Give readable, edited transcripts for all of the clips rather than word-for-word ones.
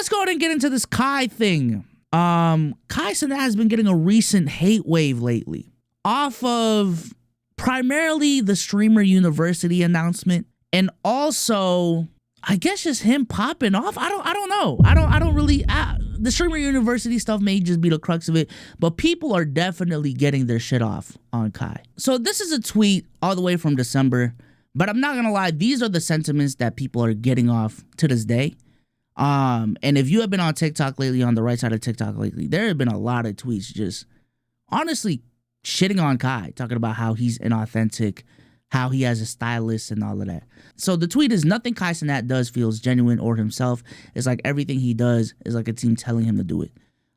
let's go ahead and get into this Kai thing. Kai Cenat has been getting a recent hate wave lately off of primarily the Streamer University announcement, and also I guess just him popping off. I don't know. I don't really. The Streamer University stuff may just be the crux of it, but people are definitely getting their shit off on Kai. So this is a tweet all the way from December, but I'm not gonna lie, these are the sentiments that people are getting off to this day. And if you have been on TikTok lately, on the right side of TikTok lately, there have been a lot of tweets just honestly shitting on Kai, talking about how he's inauthentic, how he has a stylist and all of that. So the tweet is, nothing Kai Cenat does feels genuine or himself. It's like everything he does is like a team telling him to do it.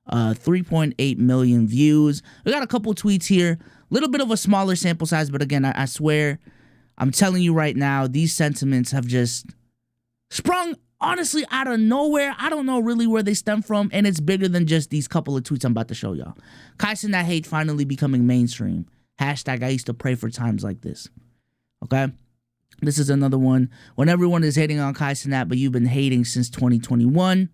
3.8 million views. We got a couple tweets here. A little bit of a smaller sample size, but again, I swear, I'm telling you right now, these sentiments have just sprung honestly out of nowhere. I don't know really where they stem from, and it's bigger than just these couple of tweets I'm about to show y'all. Kai Cenat hate finally becoming mainstream. Hashtag I used to pray for times like this. Okay? This is another one. When everyone is hating on Kai Cenat, but you've been hating since 2021.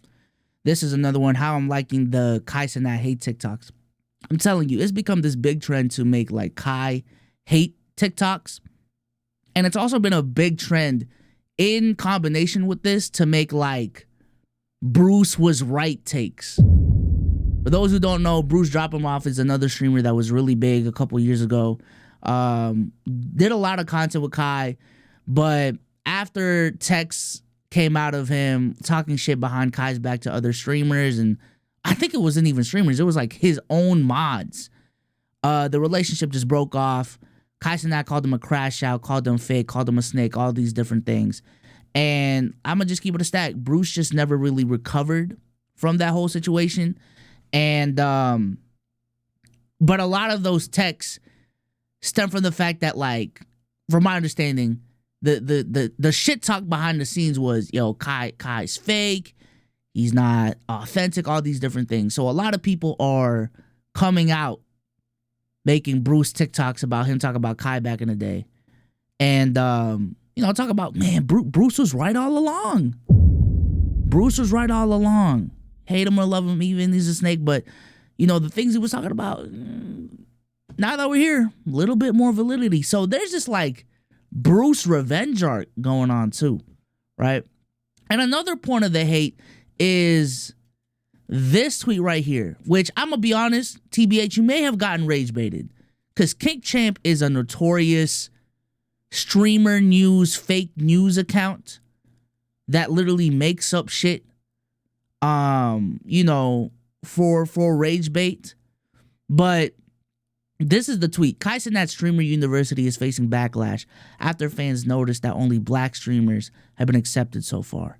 This is another one. How I'm liking the Kai Cenat hate TikToks. I'm telling you, it's become this big trend to make like Kai hate TikToks. And it's also been a big trend in combination with this to make like Bruce was right takes. For those who don't know, Bruce Drop Him Off is another streamer that was really big a couple years ago. Did a lot of content with Kai, but after texts came out of him talking shit behind Kai's back to other streamers, and I think it wasn't even streamers, it was like his own mods, the relationship just broke off. Kai Cenat called him a crash out, called him fake, called him a snake, all these different things. And I'm going to just keep it a stack. Bruce just never really recovered from that whole situation. And, but a lot of those texts stem from the fact that, like, from my understanding, the shit talk behind the scenes was, yo, Kai's fake, he's not authentic, all these different things. So a lot of people are coming out making Bruce TikToks about him talking about Kai back in the day. And, you know, talk about, man, Bruce was right all along. Bruce was right all along. Hate him or love him, even he's a snake. But, you know, the things he was talking about, now that we're here, a little bit more validity. So there's this, like, Bruce revenge arc going on, too, right? And another point of the hate is this tweet right here, which I'm gonna be honest, TBH, you may have gotten rage baited, because Kink Champ is a notorious streamer news, fake news account that literally makes up shit, you know, for rage bait. But this is the tweet. Kai Cenat Streamer University is facing backlash after fans noticed that only black streamers have been accepted so far.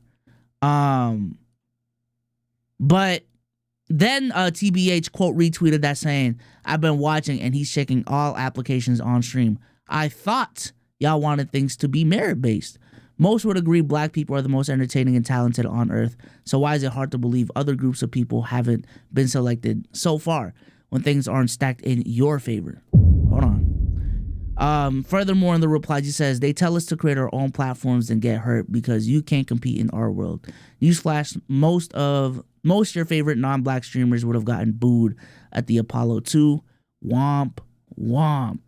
But then TBH quote retweeted that saying, I've been watching and he's checking all applications on stream. I thought y'all wanted things to be merit-based. Most would agree black people are the most entertaining and talented on earth. So why is it hard to believe other groups of people haven't been selected so far when things aren't stacked in your favor? Hold on. Furthermore, in the replies, he says, they tell us to create our own platforms and get hurt because you can't compete in our world. Newsflash, most of your favorite non-black streamers would have gotten booed at the Apollo 2. Womp, womp.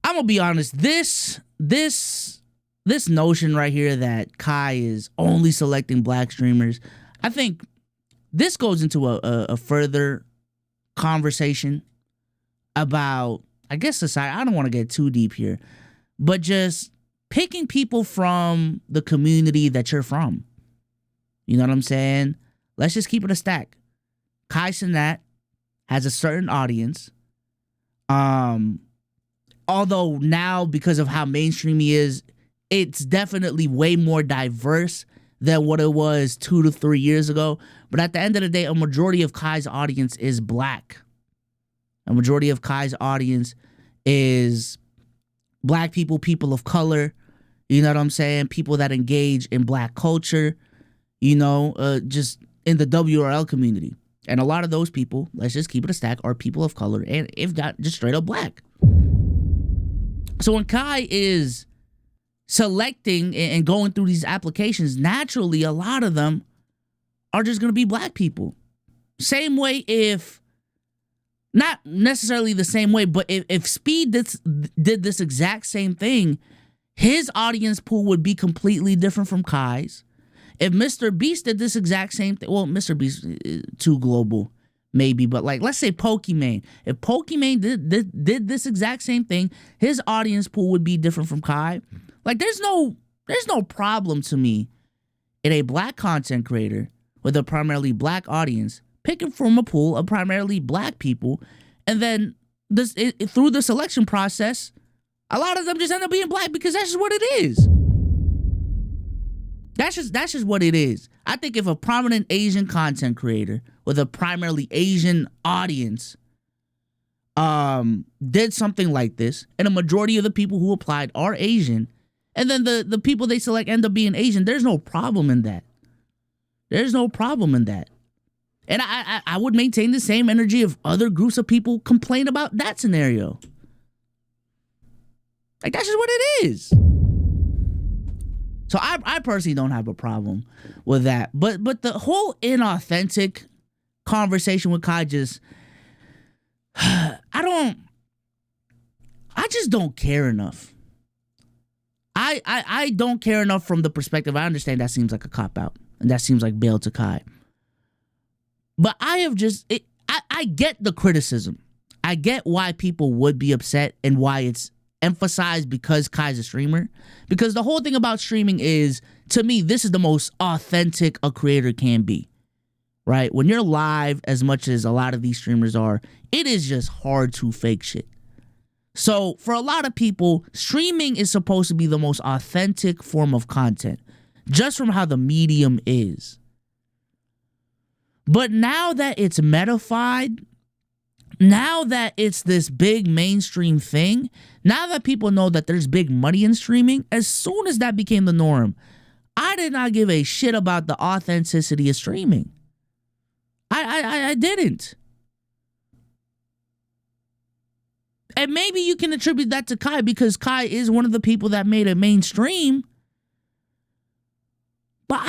I'm gonna be honest, this notion right here that Kai is only selecting black streamers, I think this goes into a further conversation about, I guess, society. I don't want to get too deep here, but just picking people from the community that you're from. You know what I'm saying? Let's just keep it a stack. Kai Cenat has a certain audience. Although now, because of how mainstream he is, it's definitely way more diverse than what it was 2 to 3 years ago. But at the end of the day, a majority of Kai's audience is black. A majority of Kai's audience is black people, people of color, you know what I'm saying? People that engage in black culture, you know, just in the WRL community. And a lot of those people, let's just keep it a stack, are people of color and if not, just straight up black. So when Kai is selecting and going through these applications, naturally, a lot of them are just going to be black people. Same way if, not necessarily the same way, but if Speed did this exact same thing, his audience pool would be completely different from Kai's. If Mr. Beast did this exact same thing, well, Mr. Beast is too global, maybe, but like, let's say Pokimane. If Pokimane did this exact same thing, his audience pool would be different from Kai. Like, there's no problem to me in a black content creator with a primarily black audience picking from a pool of primarily black people, and then through the selection process, a lot of them just end up being black because that's just what it is. That's just what it is. I think if a prominent Asian content creator with a primarily Asian audience did something like this, and a majority of the people who applied are Asian, and then the people they select end up being Asian, there's no problem in that. There's no problem in that. And I would maintain the same energy if other groups of people complain about that scenario. Like, that's just what it is. So I personally don't have a problem with that. But the whole inauthentic conversation with Kai just, I just don't care enough. I don't care enough from the perspective. I understand that seems like a cop-out. And that seems like bail to Kai. But I get the criticism. I get why people would be upset and why it's emphasized because Kai's a streamer. Because the whole thing about streaming is, to me, this is the most authentic a creator can be. Right? When you're live, as much as a lot of these streamers are, it is just hard to fake shit. So for a lot of people, streaming is supposed to be the most authentic form of content, just from how the medium is. But now that it's metafied, now that it's this big mainstream thing, now that people know that there's big money in streaming, as soon as that became the norm, I did not give a shit about the authenticity of streaming. I didn't. And maybe you can attribute that to Kai because Kai is one of the people that made it mainstream. But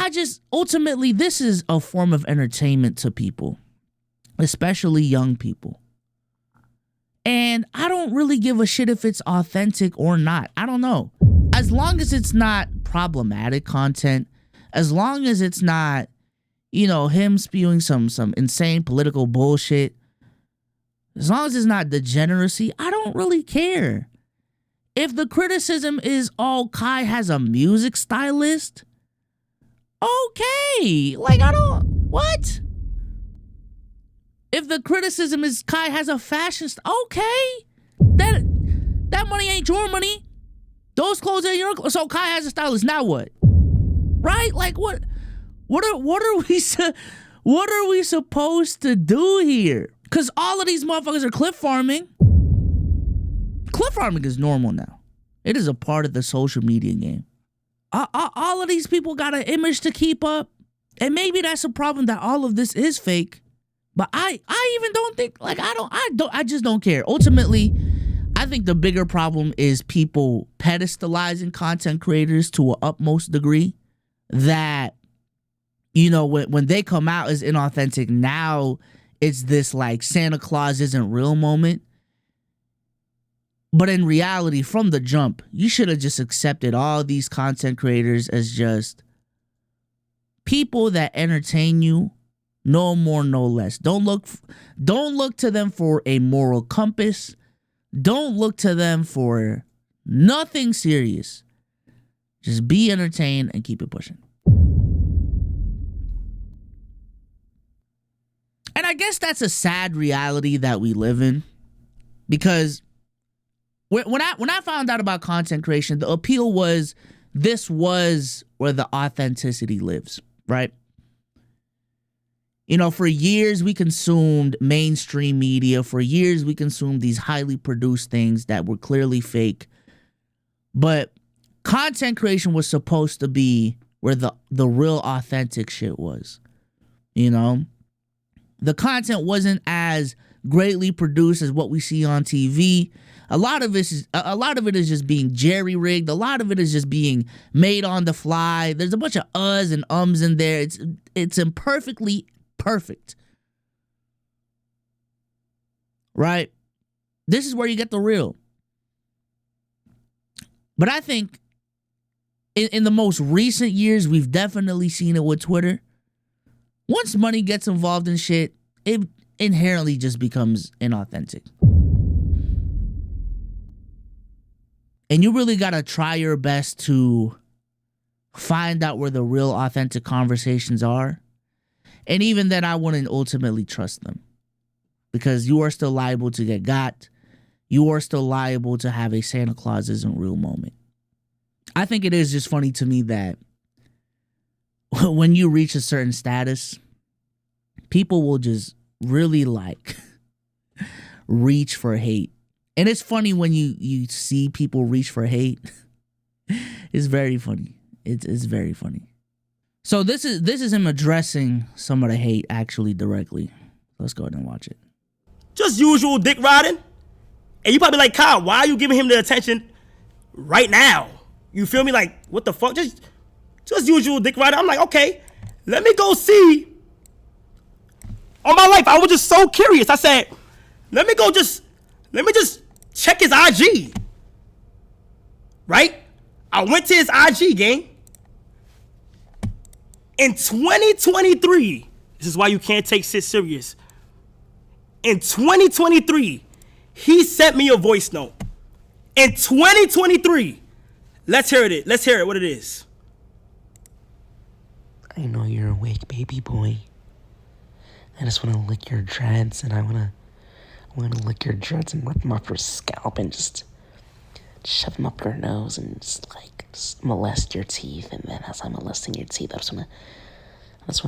ultimately, this is a form of entertainment to people, especially young people. And I don't really give a shit if it's authentic or not. I don't know. As long as it's not problematic content, as long as it's not, him spewing some insane political bullshit, as long as it's not degeneracy, I don't really care. If the criticism is, oh, Kai has a music stylist, okay. Like, what? If the criticism is Kai has a fashion okay. That money ain't your money. Those clothes are your clothes. So Kai has a stylist. Now what? Right? Like, what are we supposed to do here? Because all of these motherfuckers are clip farming. Clip farming is normal now. It is a part of the social media game. All of these people got an image to keep up. And maybe that's a problem that all of this is fake. But I even don't think, like, I just don't care. Ultimately, I think the bigger problem is people pedestalizing content creators to an utmost degree that, when they come out as inauthentic, now it's this like Santa Claus isn't real moment. But in reality, from the jump, you should have just accepted all these content creators as just people that entertain you, no more, no less. Don't look to them for a moral compass. Don't look to them for nothing serious. Just be entertained and keep it pushing. And I guess that's a sad reality that we live in, because when I found out about content creation, the appeal was this was where the authenticity lives, right? For years we consumed mainstream media. For years we consumed these highly produced things that were clearly fake. But content creation was supposed to be where the real authentic shit was. The content wasn't as greatly produced as what we see on TV. A lot of it is just being jerry-rigged. A lot of it is just being made on the fly. There's a bunch of uhs and ums in there. It's imperfectly perfect. Right? This is where you get the real. But I think in the most recent years, we've definitely seen it with Twitter. Once money gets involved in shit, it inherently just becomes inauthentic. And you really gotta try your best to find out where the real authentic conversations are. And even then, I wouldn't ultimately trust them. Because you are still liable to get got. You are still liable to have a Santa Claus isn't real moment. I think it is just funny to me that when you reach a certain status, people will just really reach for hate. And it's funny when you see people reach for hate. It's very funny. It's very funny. So this is him addressing some of the hate actually directly. Let's go ahead and watch it. Just usual dick riding. And you probably like, Kyle, why are you giving him the attention right now? You feel me? Like, what the fuck? Just usual dick riding. I'm like, okay, let me go see. On my life, I was just so curious. I said, let me just check his IG. Right? I went to his IG, gang. In 2023, this is why you can't take shit serious. In 2023, he sent me a voice note. In 2023, let's hear it. Let's hear it, what it is. I know you're awake, baby boy. I just want to lick your dreads, and I want to lick your dreads and rip them off your scalp and just shove them up your nose and just molest your teeth. And then as I'm molesting your teeth, I just want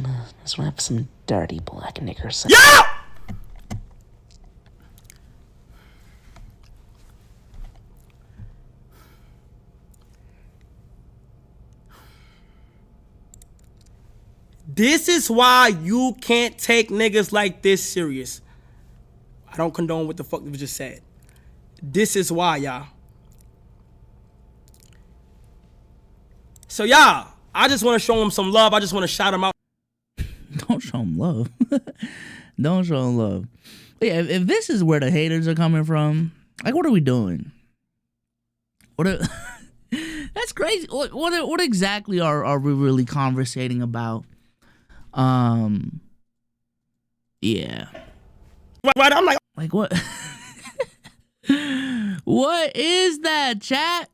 to have some dirty black nigger. Yeah! This is why you can't take niggas like this serious. I don't condone what the fuck you just said. This is why, y'all. So, y'all, I just want to show him some love. I just want to shout him out. Don't show him love. Don't show him love. But yeah, if this is where the haters are coming from, like, what are we doing? That's crazy. What exactly are we really conversating about? Yeah. Right, I'm like what? What is that, chat?